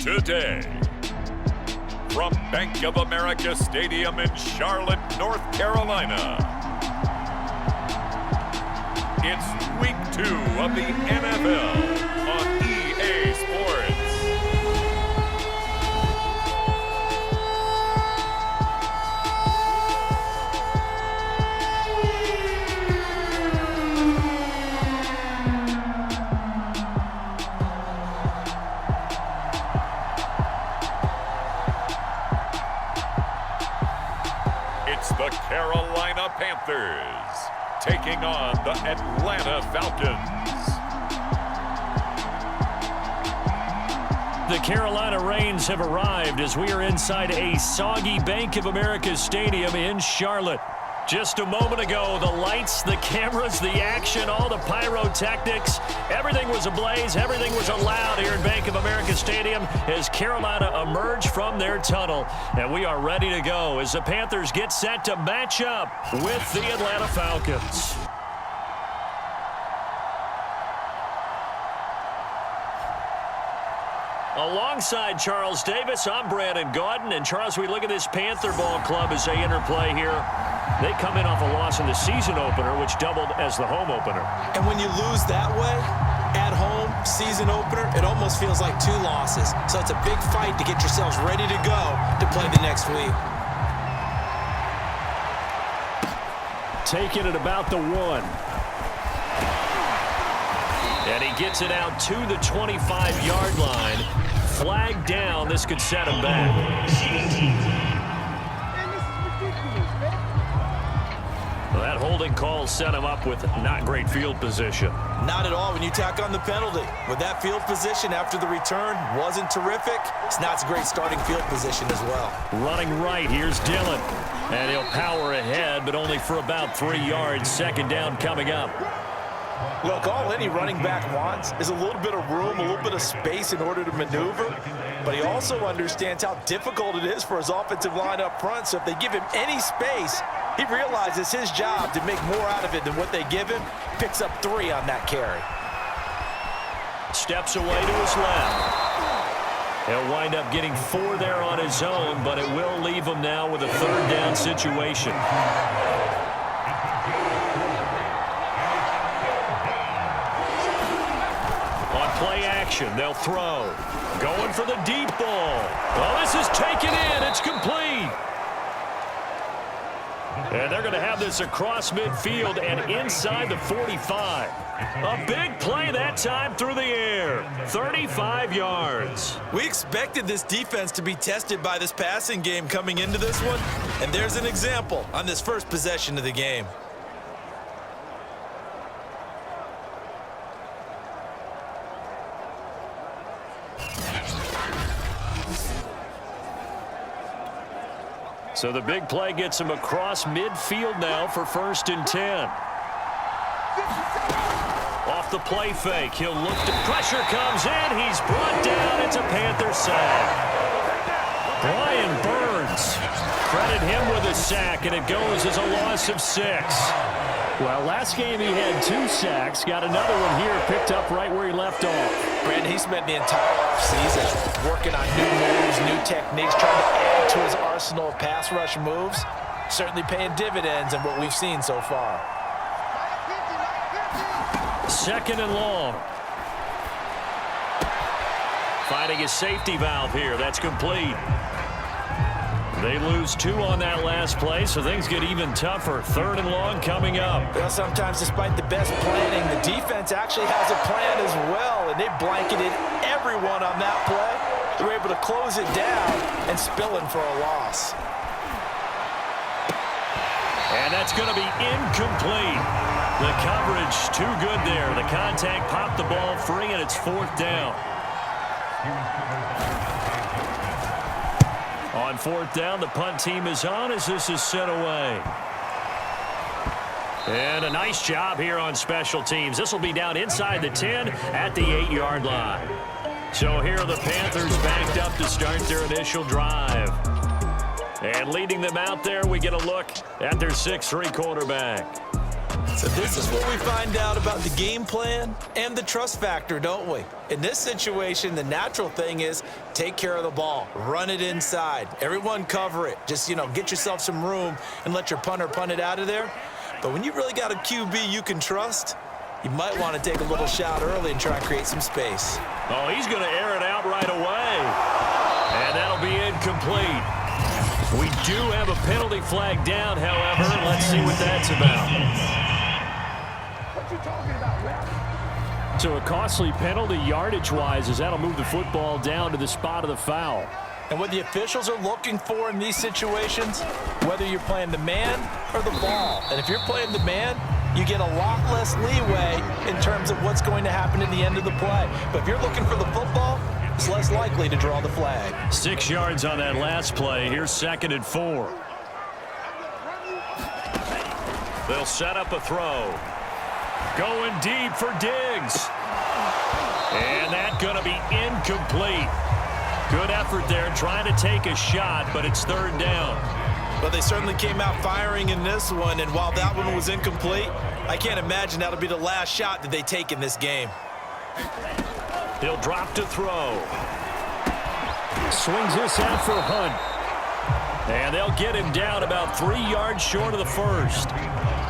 today. From Bank of America Stadium in Charlotte, North Carolina, it's Week 2 of the NFL on EA Sports. It's the Carolina Panthers taking on the Atlanta Falcons. The Carolina Rains have arrived as we are inside a soggy Bank of America Stadium in Charlotte. Just a moment ago, the lights, the cameras, the action, all the pyrotechnics, everything was ablaze, everything was allowed here in Bank of America Stadium as Carolina emerged from their tunnel. And we are ready to go as the Panthers get set to match up with the Atlanta Falcons. Alongside Charles Davis, I'm Brandon Gaudin. And Charles, we look at this Panther ball club as they interplay here. They come in off a loss in the season opener, which doubled as the home opener. And when you lose that way, at home, season opener, it almost feels like 2 losses. So it's a big fight to get yourselves ready to go to play the next week. Taking it about the 1. And he gets it out to the 25-yard line. Flag down. This could set him back. Well, that holding call set him up with not great field position. Not at all when you tack on the penalty. With that field position after the return wasn't terrific. It's not a great starting field position as well. Running right, here's Dillon. And he'll power ahead, but only for about 3 yards. Second down coming up. Look, all any running back wants is a little bit of room, a little bit of space in order to maneuver. But he also understands how difficult it is for his offensive line up front. So if they give him any space, he realizes his job to make more out of it than what they give him. Picks up 3 on that carry. Steps away to his left. He'll wind up getting 4 there on his own, but it will leave him now with a 3rd down situation. On play action, they'll throw. Going for the deep ball. Well, this is taken in. It's complete. And they're going to have this across midfield and inside the 45. A big play that time through the air. 35 yards. We expected this defense to be tested by this passing game coming into this one. And there's an example on this first possession of the game. So the big play gets him across midfield now for 1st and 10. Off the play fake, he'll look to pressure comes in. He's brought down. It's a Panther sack. Brian Burns. Credit him with a sack, and it goes as a loss of 6. Well, last game he had 2 sacks. Got another one here, picked up right where he left off. Brandon, he spent the entire offseason working on new moves, new techniques, trying to add to his arsenal of pass rush moves. Certainly paying dividends in what we've seen so far. 2nd and long. Finding a safety valve here. That's complete. They lose 2 on that last play, so things get even tougher. 3rd and long coming up. Well, sometimes despite the best planning, the defense actually has a plan as well, and they blanketed everyone on that play. They were able to close it down and spill in for a loss. And that's going to be incomplete. The coverage too good there. The contact popped the ball free, and it's 4th down. On 4th down, the punt team is on as this is sent away. And a nice job here on special teams. This will be down inside the 10 at the 8-yard line. So here are the Panthers backed up to start their initial drive. And leading them out there, we get a look at their 6'3" quarterback. So this is what we find out about the game plan and the trust factor, don't we? In this situation, the natural thing is take care of the ball, run it inside, everyone cover it. Just, get yourself some room and let your punter punt it out of there. But when you really got a QB you can trust, you might want to take a little shot early and try and create some space. Oh, he's going to air it out right away. And that'll be incomplete. We do have a penalty flag down, however. Let's see what that's about. So a costly penalty yardage-wise, as that'll move the football down to the spot of the foul. And what the officials are looking for in these situations, whether you're playing the man or the ball. And if you're playing the man, you get a lot less leeway in terms of what's going to happen at the end of the play. But if you're looking for the football, it's less likely to draw the flag. 6 yards on that last play. Here's 2nd and 4. They'll set up a throw. Going deep for Diggs. And that's going to be incomplete. Good effort there trying to take a shot, but it's 3rd down. But they certainly came out firing in this one, and while that one was incomplete, I can't imagine that'll be the last shot that they take in this game. He'll drop to throw. Swings this out for Hunt. And they'll get him down about 3 yards short of the first.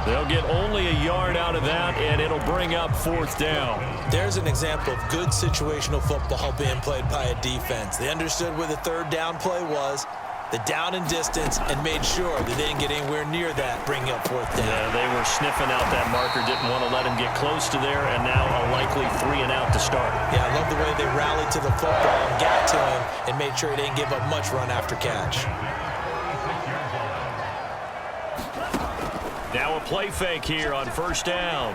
They'll get only a yard out of that, and it'll bring up 4th down. There's an example of good situational football being played by a defense. They understood where the 3rd down play was, the down and distance, and made sure that they didn't get anywhere near that, bringing up 4th down. Yeah, they were sniffing out that marker, didn't want to let him get close to there, and now a likely 3 and out to start. Yeah, I love the way they rallied to the football and got to him and made sure he didn't give up much run after catch. Now a play fake here on 1st down.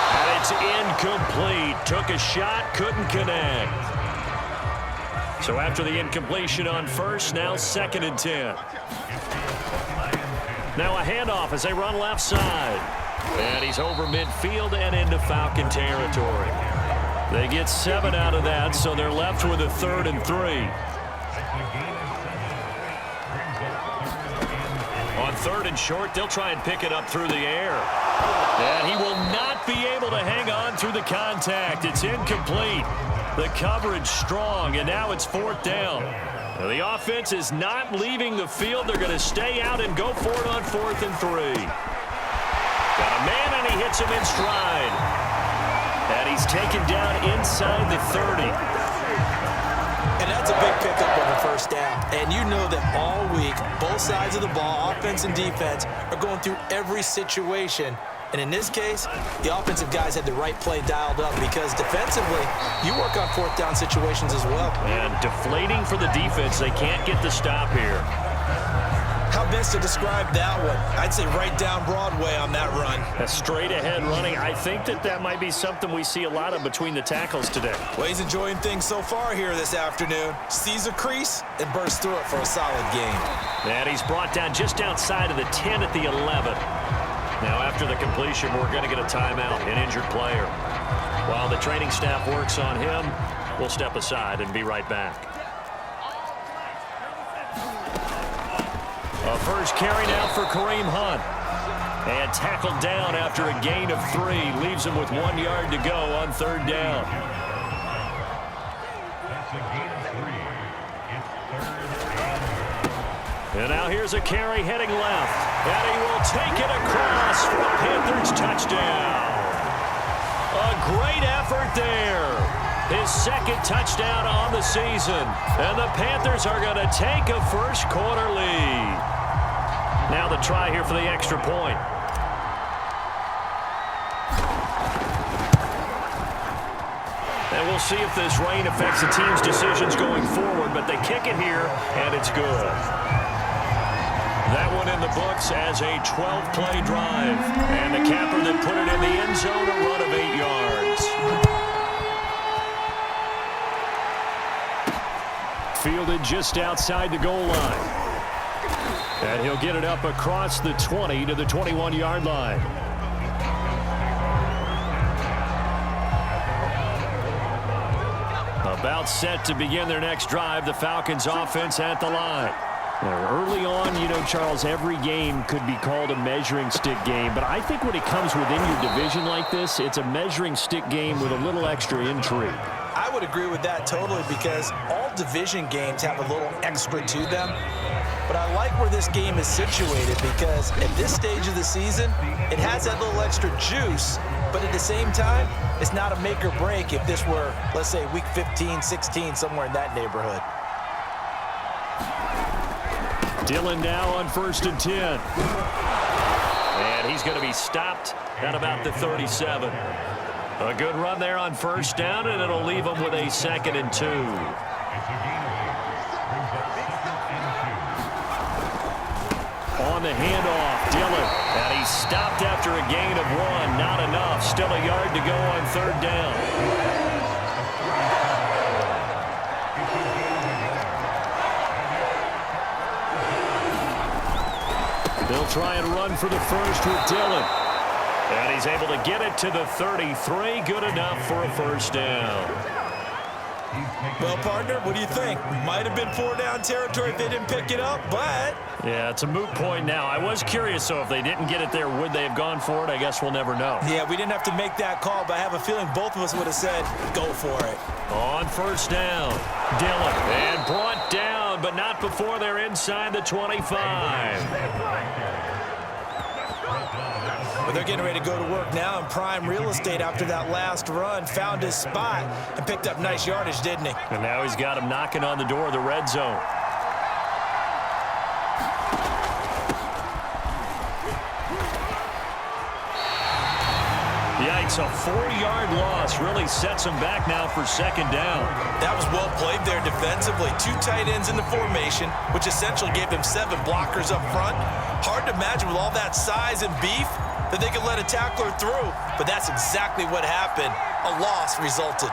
And it's incomplete. Took a shot, couldn't connect. So after the incompletion on 1st, now 2nd and 10. Now a handoff as they run left side. And he's over midfield and into Falcon territory. They get 7 out of that, so they're left with a 3rd and 3. On 3rd and short, they'll try and pick it up through the air. And he will not be able to hang on through the contact. It's incomplete. The coverage strong, and now it's 4th down. Now, the offense is not leaving the field. They're going to stay out and go for it on 4th and 3. Got a man, and he hits him in stride. And he's taken down inside the 30. And that's a big pickup on the 1st down. And you know that all week, both sides of the ball, offense and defense, are going through every situation. And in this case, the offensive guys had the right play dialed up because defensively, you work on 4th down situations as well. And deflating for the defense. They can't get the stop here. How best to describe that one? I'd say right down Broadway on that run. A straight ahead running. I think that might be something we see a lot of between the tackles today. Well, he's enjoying things so far here this afternoon. Sees a crease and bursts through it for a solid game. And he's brought down just outside of the 10 at the 11. Now after the completion, we're going to get a timeout, an injured player. While the training staff works on him, we'll step aside and be right back. A first carry now for Kareem Hunt. And tackled down after a gain of 3. Leaves him with 1 yard to go on 3rd down. And now here's a carry heading left. And he will take it across for a Panthers touchdown. A great effort there. His 2nd touchdown on the season. And the Panthers are going to take a first quarter lead. Now the try here for the extra point. And we'll see if this rain affects the team's decisions going forward, but they kick it here, and it's good. That one in the books as a 12-play drive. And the capper that put it in the end zone, a run of 8 yards. Fielded just outside the goal line. And he'll get it up across the 20 to the 21-yard line. About set to begin their next drive. The Falcons offense at the line. Early on, Charles, every game could be called a measuring stick game, but I think when it comes within your division like this, it's a measuring stick game with a little extra intrigue. I would agree with that totally because all division games have a little extra to them. But I like where this game is situated because at this stage of the season, it has that little extra juice, but at the same time, it's not a make or break if this were, let's say, week 15, 16, somewhere in that neighborhood. Dillon now on 1st and 10. And he's going to be stopped at about the 37. A good run there on 1st down, and it'll leave him with a 2nd and 2. On the handoff, Dillon. And he's stopped after a gain of 1. Not enough. Still a yard to go on 3rd down. They'll try and run for the first with Dillon. And he's able to get it to the 33. Good enough for a 1st down. Well, partner, what do you think? Might have been 4-down territory if they didn't pick it up, but... Yeah, it's a moot point now. I was curious, so if they didn't get it there, would they have gone for it? I guess we'll never know. Yeah, we didn't have to make that call, but I have a feeling both of us would have said, go for it. On 1st down, Dillon. And brought down, but not before they're inside the 25. But they're getting ready to go to work now in prime real estate after that last run. Found his spot and picked up nice yardage, didn't he? And now he's got him knocking on the door of the red zone. Yikes, a 4-yard loss really sets him back now for 2nd down. That was well played there defensively. 2 tight ends in the formation, which essentially gave them 7 blockers up front. Hard to imagine with all that size and beef that they could let a tackler through, but that's exactly what happened. A loss resulted.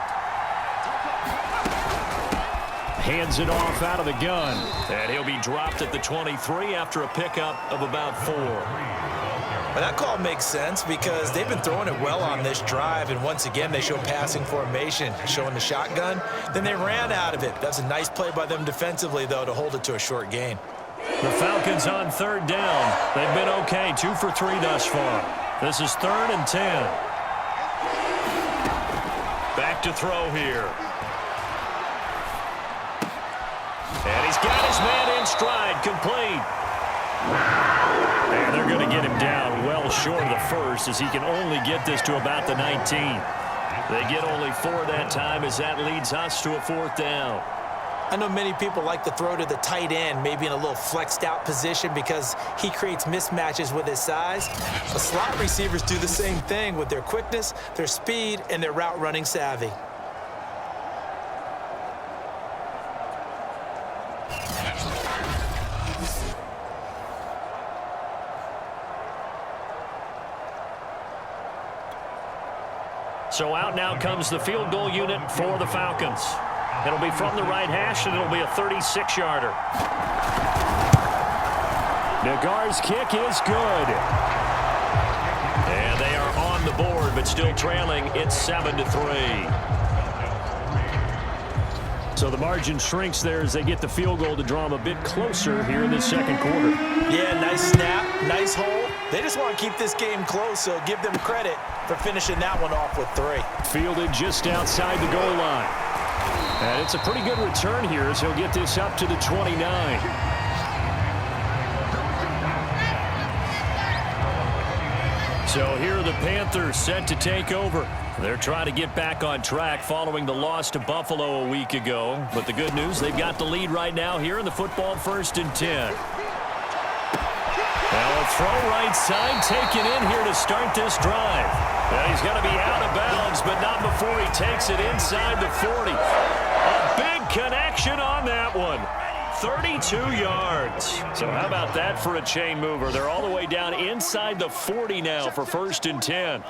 Hands it off out of the gun, and he'll be dropped at the 23 after a pickup of about 4. Well, that call makes sense because they've been throwing it well on this drive, and once again they show passing formation, showing the shotgun. Then they ran out of it. That's a nice play by them defensively, though, to hold it to a short gain. The Falcons on 3rd down. They've been okay, 2 for 3 thus far. This is 3rd and 10. Back to throw here. And he's got his man in stride, complete. And they're going to get him down well short of the first as he can only get this to about the 19. They get only 4 that time as that leads us to a 4th down. I know many people like to throw to the tight end, maybe in a little flexed out position because he creates mismatches with his size. The slot receivers do the same thing with their quickness, their speed, and their route running savvy. So out now comes the field goal unit for the Falcons. It'll be from the right hash, and it'll be a 36-yarder. Nagar's kick is good. And they are on the board, but still trailing. It's 7-3. So the margin shrinks there as they get the field goal to draw them a bit closer here in the 2nd quarter. Yeah, nice snap, nice hole. They just want to keep this game close, so give them credit for finishing that one off with 3. Fielded just outside the goal line. And it's a pretty good return here as he'll get this up to the 29. So here are the Panthers set to take over. They're trying to get back on track following the loss to Buffalo a week ago. But the good news, they've got the lead right now here in the football 1st and 10. Now a throw right side taken in here to start this drive. Now he's going to be out of bounds, but not before he takes it inside the 40. A big connection on that one. 32 yards. So how about that for a chain mover? They're all the way down inside the 40 now for 1st and 10.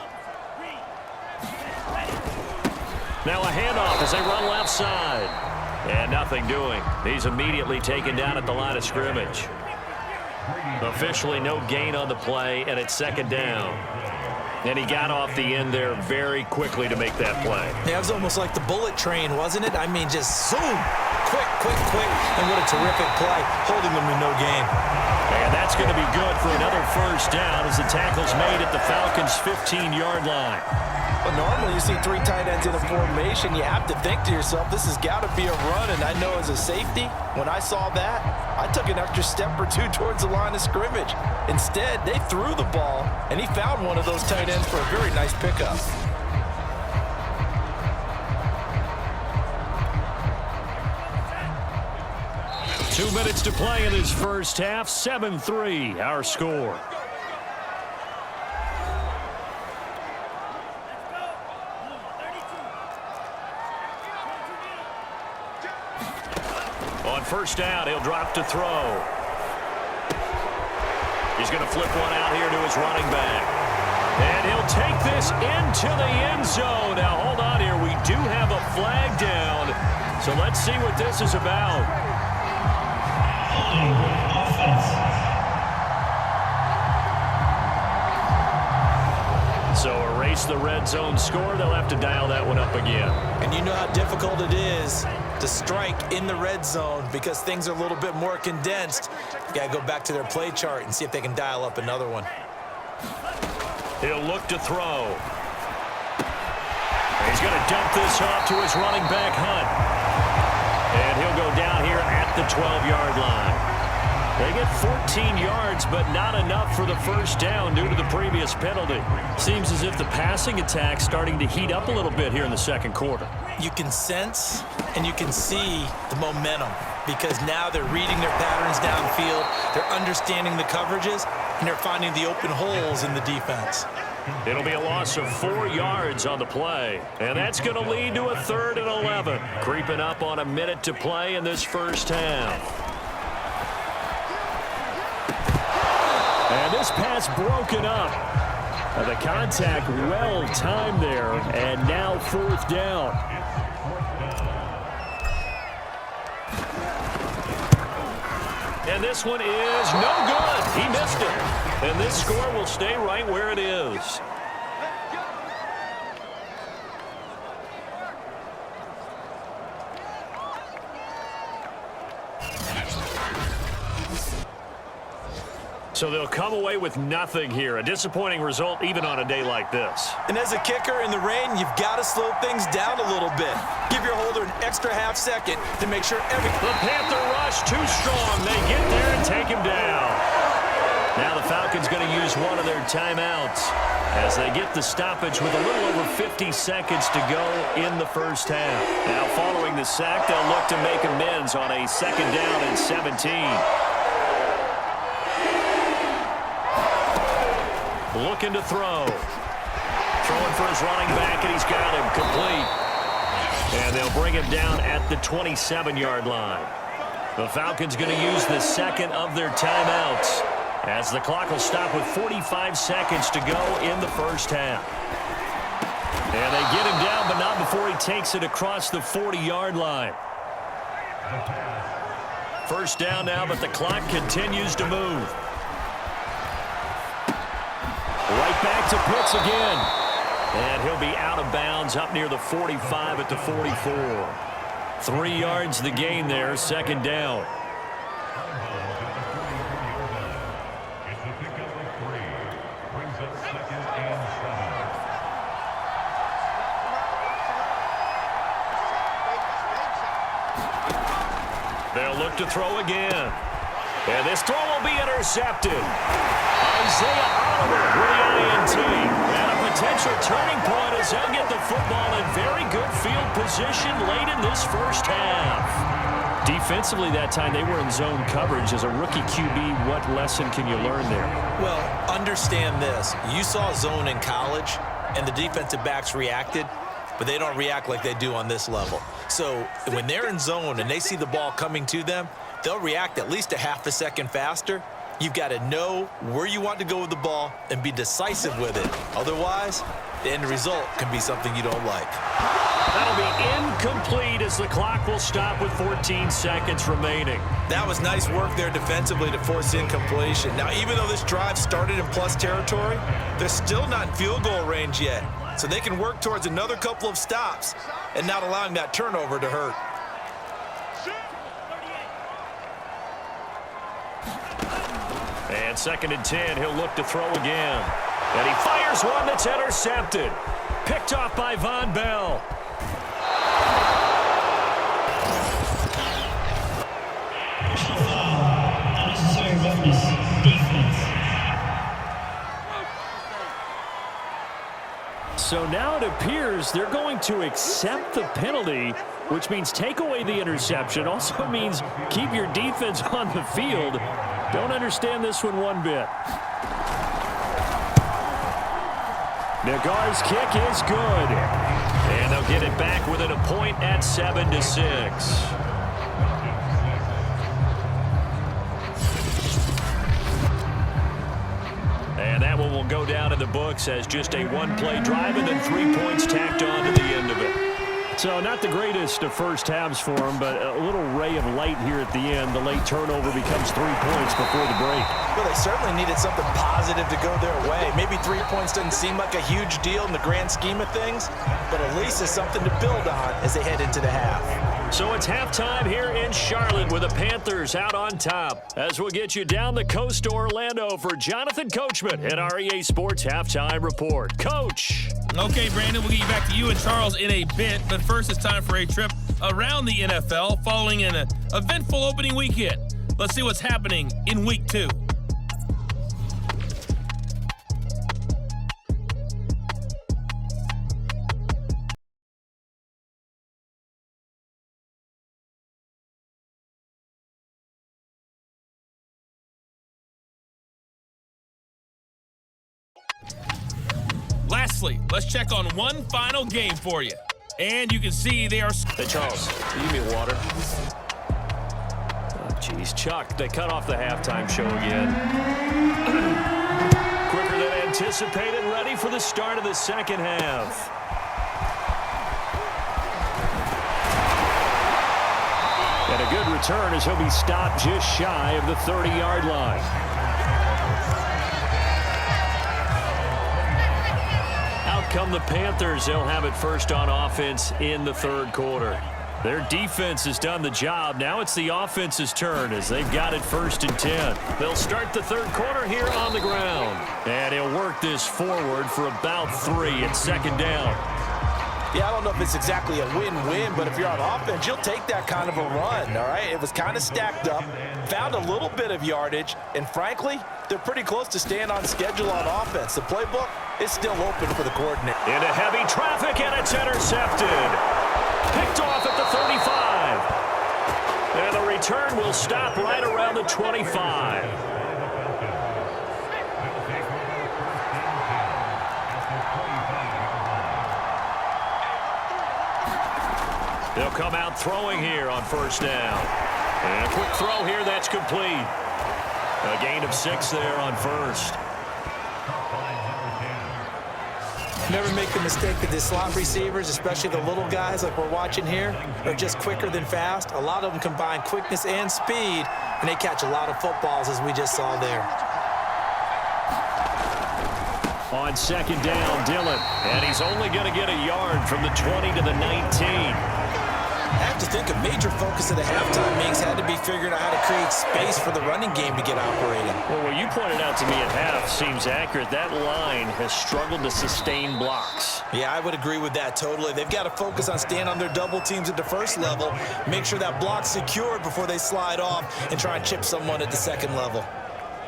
Now a handoff as they run left side. And nothing doing. He's immediately taken down at the line of scrimmage. Officially no gain on the play, and it's 2nd down. And he got off the end there very quickly to make that play. Yeah, it was almost like the bullet train, wasn't it? I mean, just zoom, quick, and what a terrific play, holding them to no gain. And that's going to be good for another first down as the tackle's made at the Falcons' 15-yard line. But normally you see 3 tight ends in a formation, you have to think to yourself, this has got to be a run. And I know as a safety, when I saw that, I took an extra step or 2 towards the line of scrimmage. Instead, they threw the ball, and he found one of those tight ends for a very nice pickup. Two minutes to play in this first half. 7-3, our score. On first down, he'll drop to throw. He's going to flip one out here to his running back. And he'll take this into the end zone. Now, hold on here. We do have a flag down. So let's see what this is about. So erase the red zone score. They'll have to dial that one up again. And you know how difficult it is to strike in the red zone because things are a little bit more condensed. You got to go back to their play chart and see if they can dial up another one. He'll look to throw. He's going to dump this off to his running back, Hunt. And he'll go down here at the 12-yard line. They get 14 yards, but not enough for the first down due to the previous penalty. Seems as if the passing attack's starting to heat up a little bit here in the second quarter. You can sense and you can see the momentum because now they're reading their patterns downfield, they're understanding the coverages, and they're finding the open holes in the defense. It'll be a loss of 4 yards on the play, and that's going to lead to a 3rd and 11. Creeping up on a minute to play in this first half. And this pass broken up. The contact well timed there, and now 4th down. And this one is no good. He missed it. And this score will stay right where it is. So they'll come away with nothing here. A disappointing result even on a day like this. And as a kicker in the rain, you've got to slow things down a little bit. Give your holder an extra half second to make sure every... The Panther rush too strong. They get there and take him down. Now the Falcons going to use one of their timeouts as they get the stoppage with a little over 50 seconds to go in the first half. Now following the sack, they'll look to make amends on a 2nd down and 17. Looking to throw. Throwing for his running back, and he's got him complete. And they'll bring him down at the 27-yard line. The Falcons going to use the second of their timeouts as the clock will stop with 45 seconds to go in the first half. And they get him down, but not before he takes it across the 40-yard line. First down now, but the clock continues to move. Right back to Pitts again. And he'll be out of bounds up near the 45 at the 44. 3 yards the gain there, 2nd down. They'll look to throw again. And this throw will be intercepted. Isaiah Oliver with the INT. And a potential turning point as they'll get the football in very good field position late in this first half. Defensively that time, they were in zone coverage. As a rookie QB, what lesson can you learn there? Well, understand this. You saw zone in college, and the defensive backs reacted, but they don't react like they do on this level. So when they're in zone and they see the ball coming to them, they'll react at least a half a second faster. You've got to know where you want to go with the ball and be decisive with it. Otherwise, the end result can be something you don't like. That'll be incomplete as the clock will stop with 14 seconds remaining. That was nice work there defensively to force incompletion. Now, even though this drive started in plus territory, they're still not in field goal range yet. So they can work towards another couple of stops and not allowing that turnover to hurt. And 2nd and 10, he'll look to throw again. And he fires one that's intercepted. Picked off by Von Bell. So now it appears they're going to accept the penalty, which means take away the interception. Also means keep your defense on the field. Don't understand this one bit. Nagar's kick is good. And they'll get it back within a point at 7-6. And that one will go down in the books as just a one-play drive and then 3 points tacked on to the end of it. So not the greatest of first halves for him, but a little ray of light here at the end. The late turnover becomes 3 points before the break. Well, they certainly needed something positive to go their way. Maybe 3 points doesn't seem like a huge deal in the grand scheme of things, but at least it's something to build on as they head into the half. So it's halftime here in Charlotte with the Panthers out on top. As we'll get you down the coast to Orlando for Jonathan Coachman at our EA Sports Halftime Report. Coach. Okay, Brandon, we'll get you back to you and Charles in a bit, but first it's time for a trip around the NFL following an eventful opening weekend. Let's see what's happening in Week 2. Lastly, let's check on one final game for you. And you can see they are... Hey, Charles, will you give me water? Oh, geez. Chuck, they cut off the halftime show again. Quicker than anticipated, ready for the start of the second half. And a good return as he'll be stopped just shy of the 30-yard line. Come the Panthers, they'll have it first on offense in the third quarter. Their defense has done the job. Now it's the offense's turn as they've got it 1st and 10. They'll start the third quarter here on the ground. And he'll work this forward for about 3 at 2nd down. Yeah, I don't know if it's exactly a win-win, but if you're on offense, you'll take that kind of a run, all right? It was kind of stacked up, found a little bit of yardage, and frankly, they're pretty close to staying on schedule on offense. The playbook is still open for the coordinator. Into heavy traffic, and it's intercepted. Picked off at the 35. And the return will stop right around the 25. They'll come out throwing here on 1st down. And a quick throw here, that's complete. A gain of 6 there on 1st. Never make the mistake that the slot receivers, especially the little guys like we're watching here, are just quicker than fast. A lot of them combine quickness and speed, and they catch a lot of footballs as we just saw there. On 2nd down, Dillon. And he's only going to get a yard from the 20 to the 19. I have to think a major focus of the halftime meetings had to be figuring out how to create space for the running game to get operating. Well, what you pointed out to me at half seems accurate. That line has struggled to sustain blocks. Yeah, I would agree with that totally. They've got to focus on staying on their double teams at the first level, make sure that block's secured before they slide off, and try and chip someone at the second level.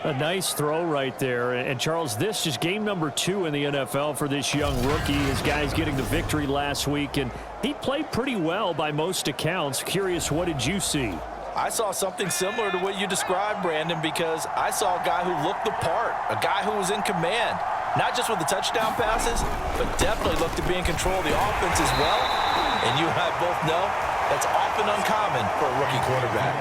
A nice throw right there. And Charles, this is game number 2 in the NFL for this young rookie. His guys getting the victory last week, and he played pretty well by most accounts. Curious, what did you see? I saw something similar to what you described, Brandon, because I saw a guy who looked the part, a guy who was in command, not just with the touchdown passes, but definitely looked to be in control of the offense as well. And you and I both know that's often uncommon for a rookie quarterback.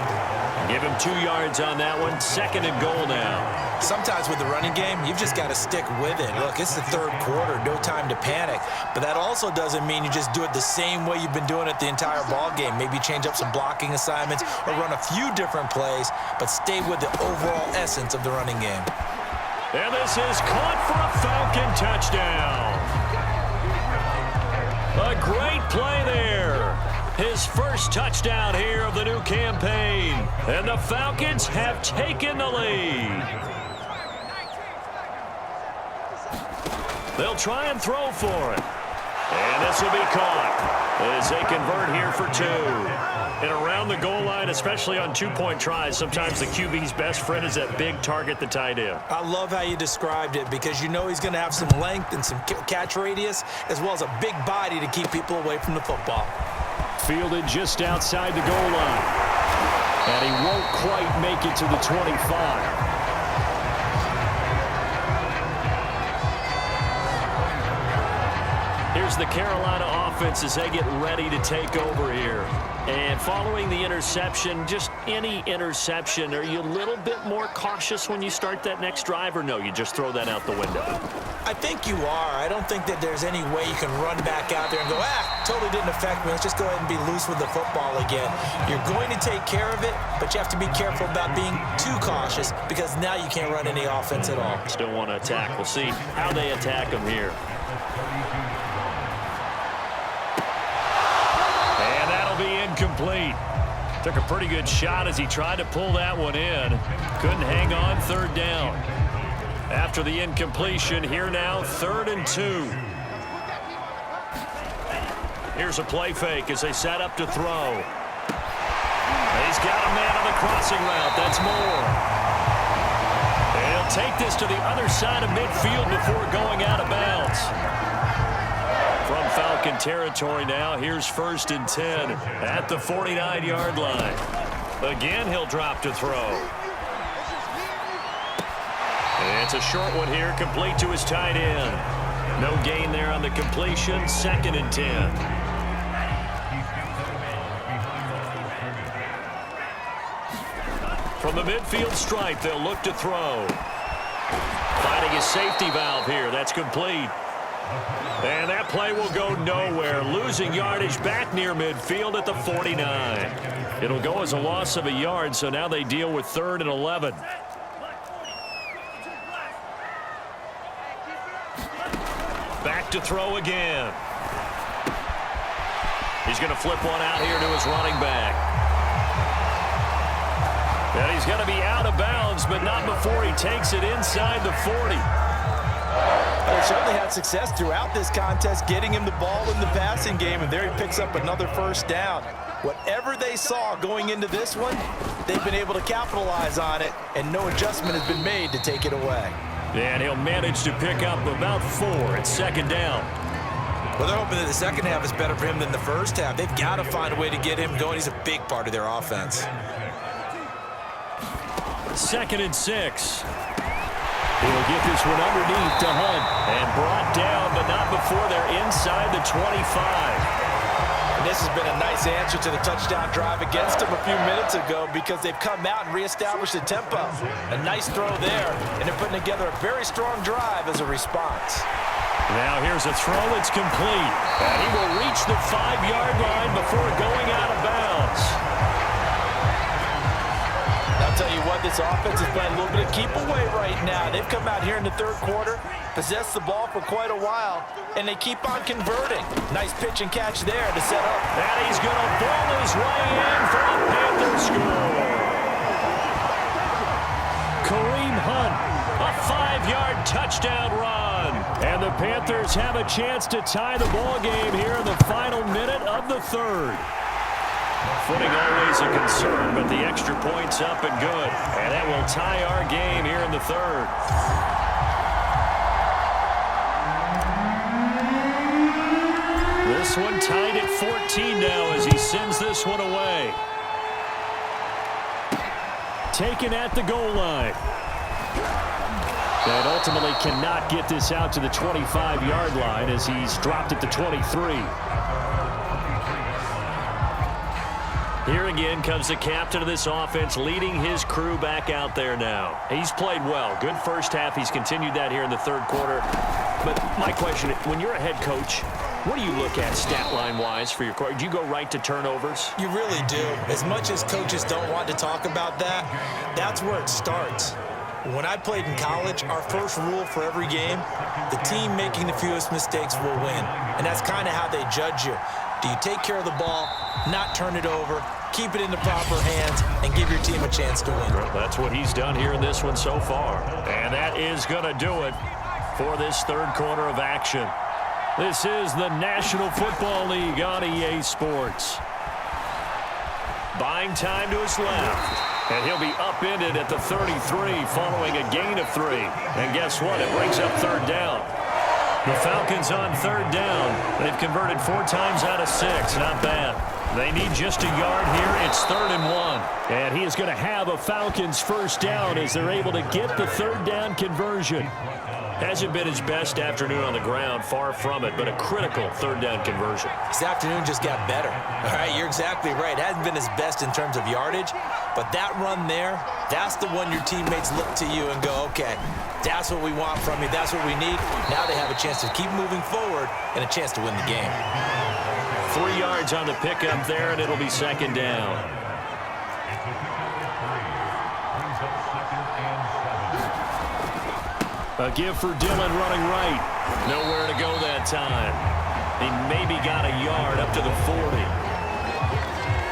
Give him 2 yards on that one. 2nd and goal now. Sometimes with the running game, you've just got to stick with it. Look, it's the third quarter, no time to panic. But that also doesn't mean you just do it the same way you've been doing it the entire ball game. Maybe change up some blocking assignments or run a few different plays, but stay with the overall essence of the running game. And this is caught for a Falcon touchdown. A great play there. His first touchdown here of the new campaign. And the Falcons have taken the lead. They'll try and throw for it. And this will be caught as they convert here for 2. And around the goal line, especially on two-point tries, sometimes the QB's best friend is that big target, the tight end. I love how you described it because you know he's going to have some length and some catch radius as well as a big body to keep people away from the football. Fielded just outside the goal line. And he won't quite make it to the 25. Here's the Carolina offense as they get ready to take over here. And following the interception, just any interception, are you a little bit more cautious when you start that next drive, or no, you just throw that out the window? I think you are. I don't think that there's any way you can run back out there and go, totally didn't affect me. Let's just go ahead and be loose with the football again. You're going to take care of it, but you have to be careful about being too cautious because now you can't run any offense at all. Still want to attack. We'll see how they attack them here. Incomplete. Took a pretty good shot as he tried to pull that one in. Couldn't hang on 3rd down. After the incompletion, here now 3rd and 2. Here's a play fake as they set up to throw. He's got a man on the crossing route. That's Moore. And he'll take this to the other side of midfield before going out of bounds. From Falcon territory now, here's 1st and 10 at the 49-yard line. Again, he'll drop to throw. And it's a short one here, complete to his tight end. No gain there on the completion, 2nd and 10. From the midfield stripe, they'll look to throw. Finding his safety valve here, that's complete. And that play will go nowhere. Losing yardage back near midfield at the 49. It'll go as a loss of a yard, so now they deal with 3rd and 11. Back to throw again. He's going to flip one out here to his running back. And he's going to be out of bounds, but not before he takes it inside the 40. They certainly had success throughout this contest getting him the ball in the passing game, and there he picks up another 1st down. Whatever they saw going into this one, they've been able to capitalize on it, and no adjustment has been made to take it away. And he'll manage to pick up about 4 at 2nd down. Well, they're hoping that the second half is better for him than the first half. They've got to find a way to get him going. He's a big part of their offense. 2nd and 6. He'll get this one underneath to Hunt. And brought down, but not before they're inside the 25. And this has been a nice answer to the touchdown drive against them a few minutes ago because they've come out and reestablished the tempo. A nice throw there, and they're putting together a very strong drive as a response. Now here's a throw that's complete. And he will reach the 5-yard line before going out of bounds. I'll tell you what, this offense is playing a little bit of keep away right now. They've come out here in the 3rd quarter, possessed the ball for quite a while, and they keep on converting. Nice pitch and catch there to set up. And he's going to ball his way in for a Panthers score. Kareem Hunt, a 5-yard touchdown run. And the Panthers have a chance to tie the ball game here in the final minute of the 3rd. Footing always a concern, but the extra point's up and good. And that will tie our game here in the 3rd. This one tied at 14 now as he sends this one away. Taken at the goal line. And ultimately cannot get this out to the 25-yard line as he's dropped at the 23. Here again comes the captain of this offense leading his crew back out there now. He's played well. Good first half. He's continued that here in the 3rd quarter. But my question, when you're a head coach, what do you look at stat line-wise for your quarter? Do you go right to turnovers? You really do. As much as coaches don't want to talk about that, that's where it starts. When I played in college, our first rule for every game, the team making the fewest mistakes will win. And that's kind of how they judge you. Do you take care of the ball, not turn it over, keep it in the proper hands, and give your team a chance to win? Well, that's what he's done here in this one so far. And that is going to do it for this third quarter of action. This is the National Football League on EA Sports. Buying time to his left. And he'll be upended at the 33 following a gain of 3. And guess what? It brings up third down. The Falcons on third down. They've converted 4 times out of 6. Not bad. They need just a yard here. It's 3rd and 1. And he is going to have a Falcons first down as they're able to get the third down conversion. Hasn't been his best afternoon on the ground, far from it, but a critical third down conversion. His afternoon just got better. All right, you're exactly right. Hasn't been his best in terms of yardage, but that run there, that's the one your teammates look to you and go, okay, that's what we want from you. That's what we need. Now they have a chance to keep moving forward and a chance to win the game. 3 yards on the pickup there, and it'll be second down. A give for Dillon running right. Nowhere to go that time. He maybe got a yard up to the 40.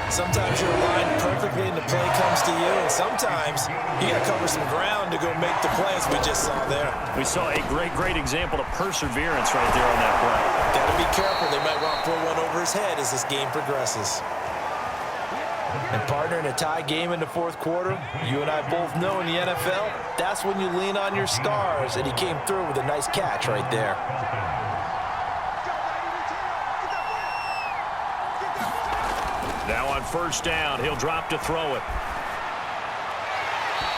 Sometimes you're aligned perfectly and the play comes to you, and sometimes you got to cover some ground to go make the play, as we just saw there. We saw a great example of perseverance right there on that play. Got to be careful. They might want to throw one over his head as this game progresses. And partner, in a tie game in the fourth quarter, you and I both know in the NFL, that's when you lean on your stars, and he came through with a nice catch right there. Now on first down, he'll drop to throw it.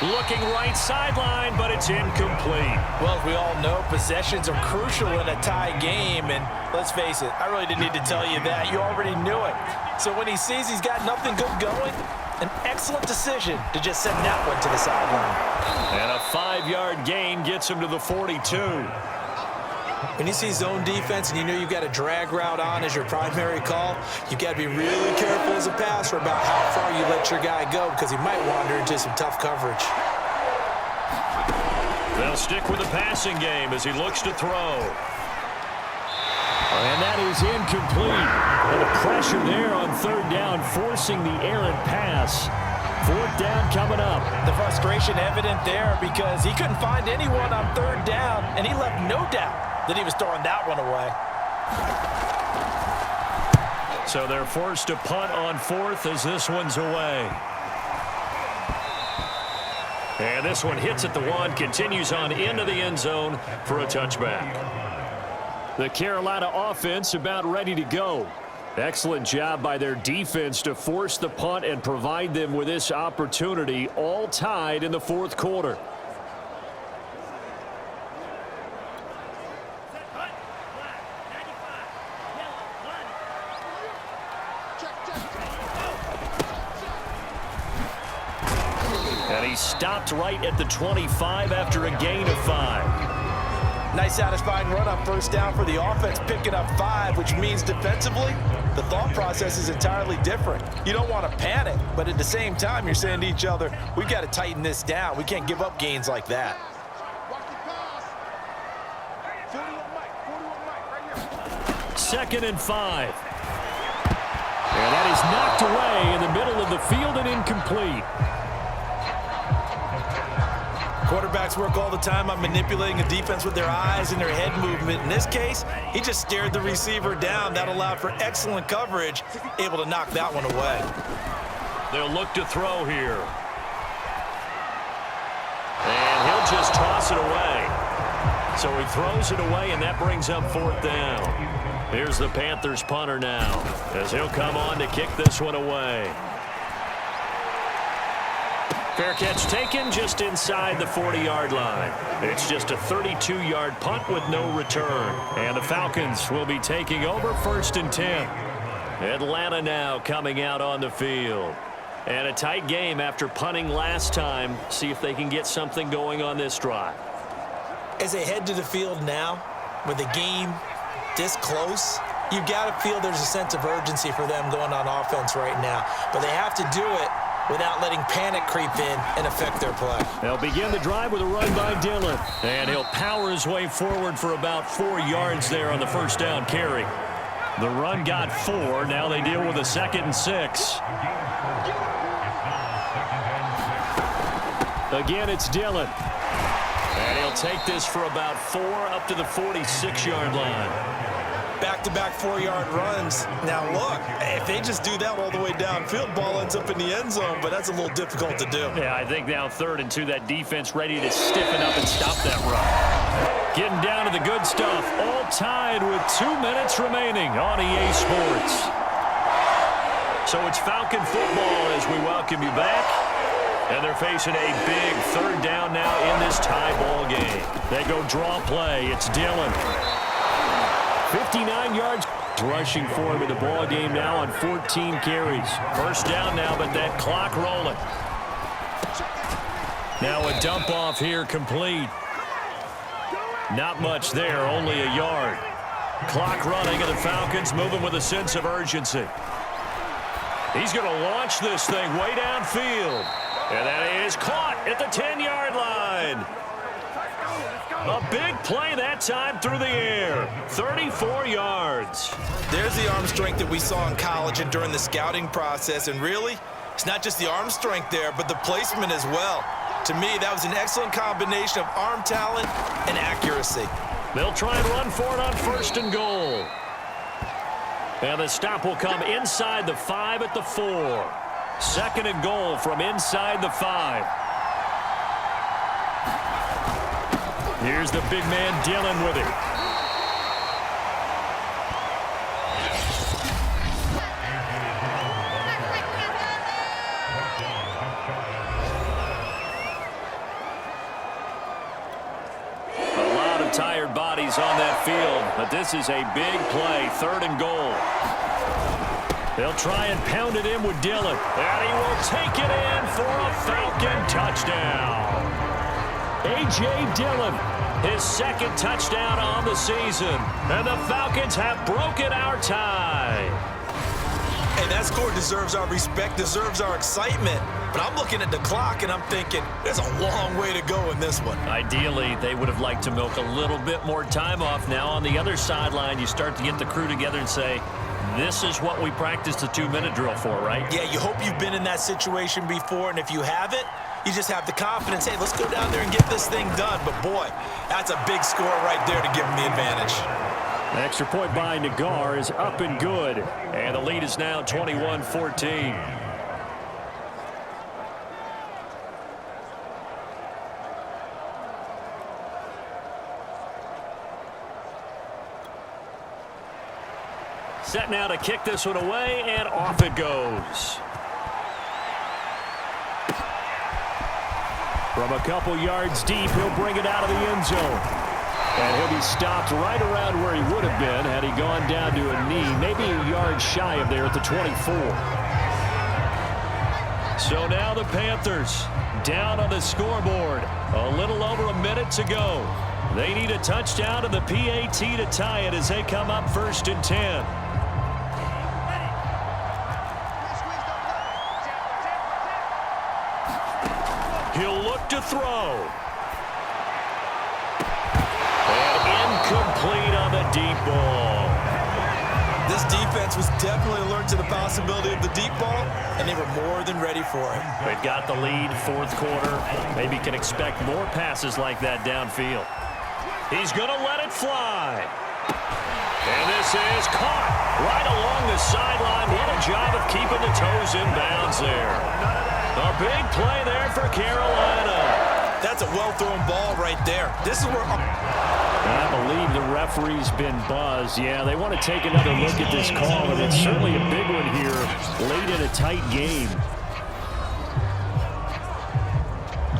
Looking right sideline, but it's incomplete. Well, as we all know, possessions are crucial in a tie game, and let's face it, I really didn't need to tell you that. You already knew it. So when he sees he's got nothing good going, an excellent decision to just send that one to the sideline. And a 5-yard gain gets him to the 42. When you see zone defense and you know you've got a drag route on as your primary call, you've got to be really careful as a passer about how far you let your guy go, because he might wander into some tough coverage. They'll stick with the passing game as he looks to throw. And that is incomplete. And the pressure there on third down, forcing the errant pass. Fourth down coming up. The frustration evident there because he couldn't find anyone on third down, and he left no doubt that he was throwing that one away. So they're forced to punt on fourth as this one's away. And this one hits at the 1, continues on into the end zone for a touchback. The Carolina offense about ready to go. Excellent job by their defense to force the punt and provide them with this opportunity, all tied in the fourth quarter. And he stopped right at the 25 after a gain of 5. Nice satisfying run on first down for the offense, picking up 5, which means defensively, the thought process is entirely different. You don't want to panic, but at the same time, you're saying to each other, we've got to tighten this down. We can't give up gains like that. Second and 5. And that is knocked away in the middle of the field and incomplete. Quarterbacks work all the time on manipulating a defense with their eyes and their head movement. In this case, he just stared the receiver down. That allowed for excellent coverage, able to knock that one away. They'll look to throw here. And he'll just toss it away. So he throws it away, and that brings up fourth down. Here's the Panthers punter now, as he'll come on to kick this one away. Fair catch taken just inside the 40-yard line. It's just a 32-yard punt with no return. And the Falcons will be taking over 1st and 10. Atlanta now coming out on the field. And a tight game after punting last time. See if they can get something going on this drive. As they head to the field now, with the game this close, you've got to feel there's a sense of urgency for them going on offense right now. But they have to do it without letting panic creep in and affect their play. They'll begin the drive with a run by Dillon. And he'll power his way forward for about 4 yards there on the first down carry. The run got 4. Now they deal with a 2nd and 6. Again, it's Dillon. And he'll take this for about 4 up to the 46-yard line. Back-to-back 4-yard runs. Now, look, if they just do that all the way downfield, ball ends up in the end zone, but that's a little difficult to do. Yeah, I think now 3rd and 2, that defense ready to stiffen up and stop that run. Getting down to the good stuff, all tied with 2 minutes remaining on EA Sports. So it's Falcon football as we welcome you back. And they're facing a big 3rd down now in this tie ball game. They go draw play. It's Dillon. 59 yards rushing for him in the ball game now on 14 carries. 1st down now, but that clock rolling. Now a dump off here complete. Not much there, only a yard. Clock running, and the Falcons moving with a sense of urgency. He's going to launch this thing way downfield. And that is caught at the 10-yard line. A big play that time through the air. 34 yards. There's the arm strength that we saw in college and during the scouting process. And really, it's not just the arm strength there, but the placement as well. To me, that was an excellent combination of arm talent and accuracy. They'll try and run for it on 1st and goal. And the stop will come inside the 5 at the 4. 2nd and goal from inside the 5. Here's the big man Dillon with it. A lot of tired bodies on that field, but this is a big play. 3rd and goal. They'll try and pound it in with Dillon. And he will take it in for a Falcon touchdown. A.J. Dillon, his 2nd touchdown on the season. And the Falcons have broken our tie. Hey, that score deserves our respect, deserves our excitement. But I'm looking at the clock, and I'm thinking, there's a long way to go in this one. Ideally, they would have liked to milk a little bit more time off. Now on the other sideline, you start to get the crew together and say, this is what we practiced the 2-minute drill for, right? Yeah, you hope you've been in that situation before, and if you haven't, you just have the confidence, hey, let's go down there and get this thing done. But, boy, that's a big score right there to give them the advantage. An extra point by Nagar is up and good. And the lead is now 21-14. Set now to kick this one away, and off it goes. From a couple yards deep, he'll bring it out of the end zone. And he'll be stopped right around where he would have been had he gone down to a knee, maybe a yard shy of there at the 24. So now the Panthers down on the scoreboard. A little over a minute to go. They need a touchdown and the PAT to tie it as they come up 1st and 10. He'll look to throw. And incomplete on the deep ball. This defense was definitely alert to the possibility of the deep ball, and they were more than ready for it. They've got the lead, 4th quarter. Maybe can expect more passes like that downfield. He's going to let it fly. And this is caught right along the sideline. What a job of keeping the toes in bounds there. A big play there for Carolina. That's a well-thrown ball right there. This is where... I believe the referee's been buzzed. Yeah, they want to take another look at this call, and it's certainly a big one here late in a tight game.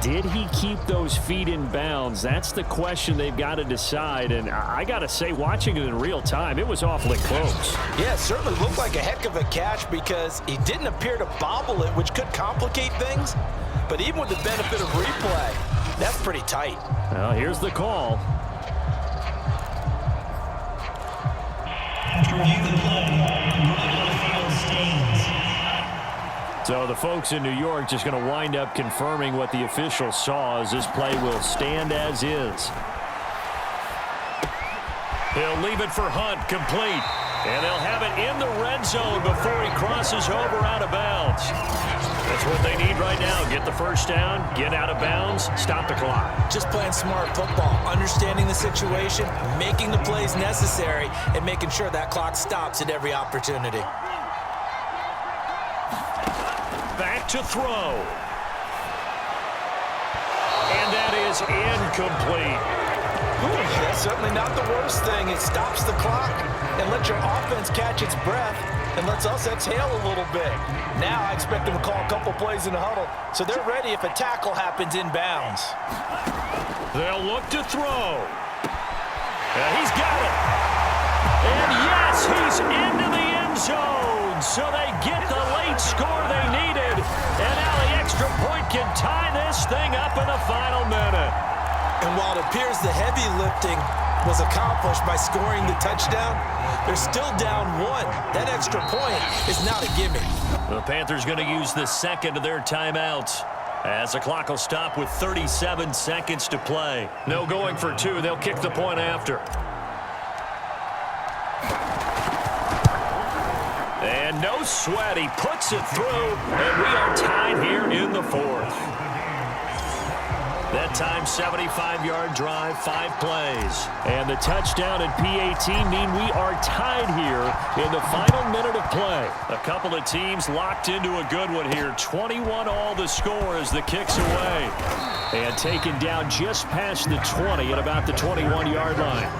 Did he keep those feet in bounds? That's the question they've got to decide. And I got to say, watching it in real time, it was awfully close. Yeah, it certainly looked like a heck of a catch because he didn't appear to bobble it, which could complicate things. But even with the benefit of replay, that's pretty tight. Well, here's the call. So the folks in New York just going to wind up confirming what the official saw as this play will stand as is. He'll leave it for Hunt, complete. And they'll have it in the red zone before he crosses over out of bounds. That's what they need right now. Get the first down, get out of bounds, stop the clock. Just playing smart football, understanding the situation, making the plays necessary, and making sure that clock stops at every opportunity. Back to throw. And that is incomplete. That's certainly not the worst thing. It stops the clock and lets your offense catch its breath and lets us exhale a little bit. Now I expect them to call a couple plays in the huddle so they're ready if a tackle happens inbounds. They'll look to throw. He's got it. And yes, he's into the end zone. So they get the late score they needed. And now the extra point can tie this thing up in the final minute. And while it appears the heavy lifting was accomplished by scoring the touchdown, they're still down one. That extra point is not a gimme. The Panthers going to use the second of their timeouts as the clock will stop with 37 seconds to play. No going for two. They'll kick the point after. And no sweat. He puts it through, and we are tied here in the fourth. That time, 75-yard drive, 5 plays. And the touchdown and PAT mean we are tied here in the final minute of play. A couple of teams locked into a good one here. 21-all the score as the kick's away. And taken down just past the 20 at about the 21-yard line.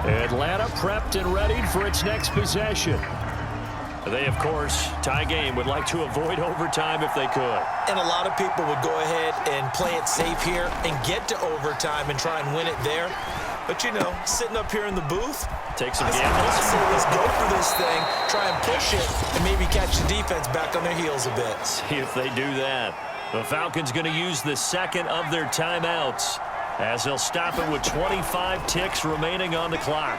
Atlanta prepped and ready for its next possession. They, of course, tie game, would like to avoid overtime if they could. And a lot of people would go ahead and play it safe here and get to overtime and try and win it there. But, you know, sitting up here in the booth, take some gambles. Let's go for this thing, try and push it, and maybe catch the defense back on their heels a bit. See if they do that. The Falcons going to use the second of their timeouts as they'll stop it with 25 ticks remaining on the clock.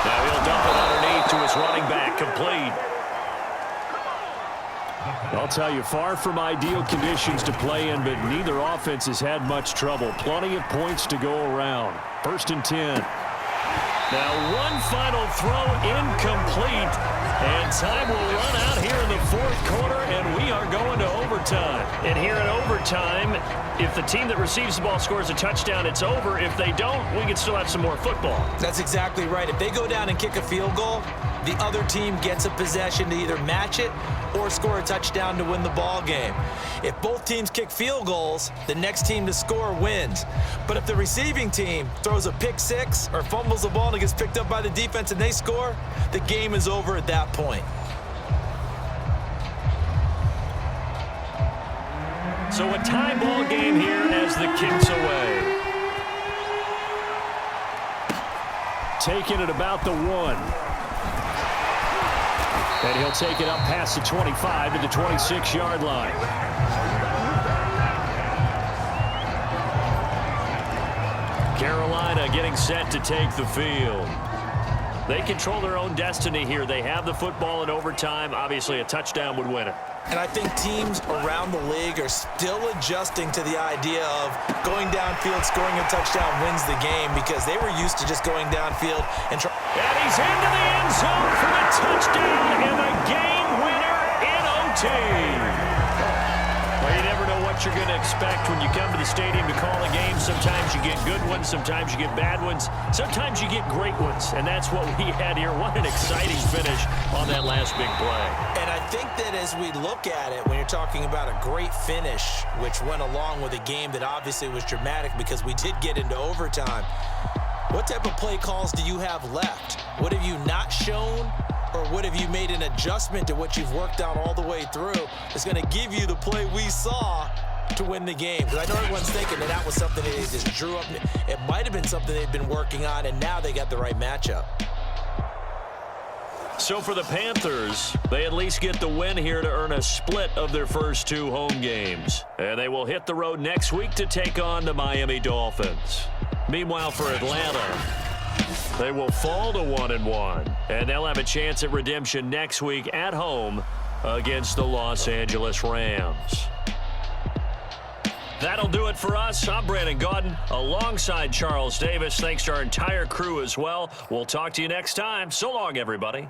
Now he'll dump it underneath to his running back, complete. I'll tell you, far from ideal conditions to play in, but neither offense has had much trouble. Plenty of points to go around. 1st and 10. Now one final throw, incomplete. And time will run out here in the fourth quarter, and we are going to overtime. And here in overtime, if the team that receives the ball scores a touchdown, it's over. If they don't, we can still have some more football. That's exactly right. If they go down and kick a field goal, the other team gets a possession to either match it or score a touchdown to win the ball game. If both teams kick field goals, the next team to score wins. But if the receiving team throws a pick six or fumbles the ball and it gets picked up by the defense and they score, the game is over at that point. So a tie ball game here as the kick's away. Taking it about the 1. And he'll take it up past the 25 to the 26-yard line. Carolina getting set to take the field. They control their own destiny here. They have the football in overtime. Obviously, a touchdown would win it. And I think teams around the league are still adjusting to the idea of going downfield, scoring a touchdown wins the game, because they were used to just going downfield and trying. And he's into the end zone for the touchdown and the game winner in OT. Well, you never know what you're going to expect when you come to the stadium to call a game. Sometimes you get good ones, sometimes you get bad ones, sometimes you get great ones, and that's what we had here. What an exciting finish on that last big play. And I think that as we look at it, when you're talking about a great finish, which went along with a game that obviously was dramatic because we did get into overtime, what type of play calls do you have left? What have you not shown? Or what have you made an adjustment to what you've worked out all the way through that's going to give you the play we saw to win the game? Because I know everyone's thinking that was something that they just drew up. It might have been something they've been working on, and now they got the right matchup. So for the Panthers, they at least get the win here to earn a split of their first 2 home games. And they will hit the road next week to take on the Miami Dolphins. Meanwhile, for Atlanta, they will fall to 1-1, and they'll have a chance at redemption next week at home against the Los Angeles Rams. That'll do it for us. I'm Brandon Gaudin alongside Charles Davis. Thanks to our entire crew as well. We'll talk to you next time. So long, everybody.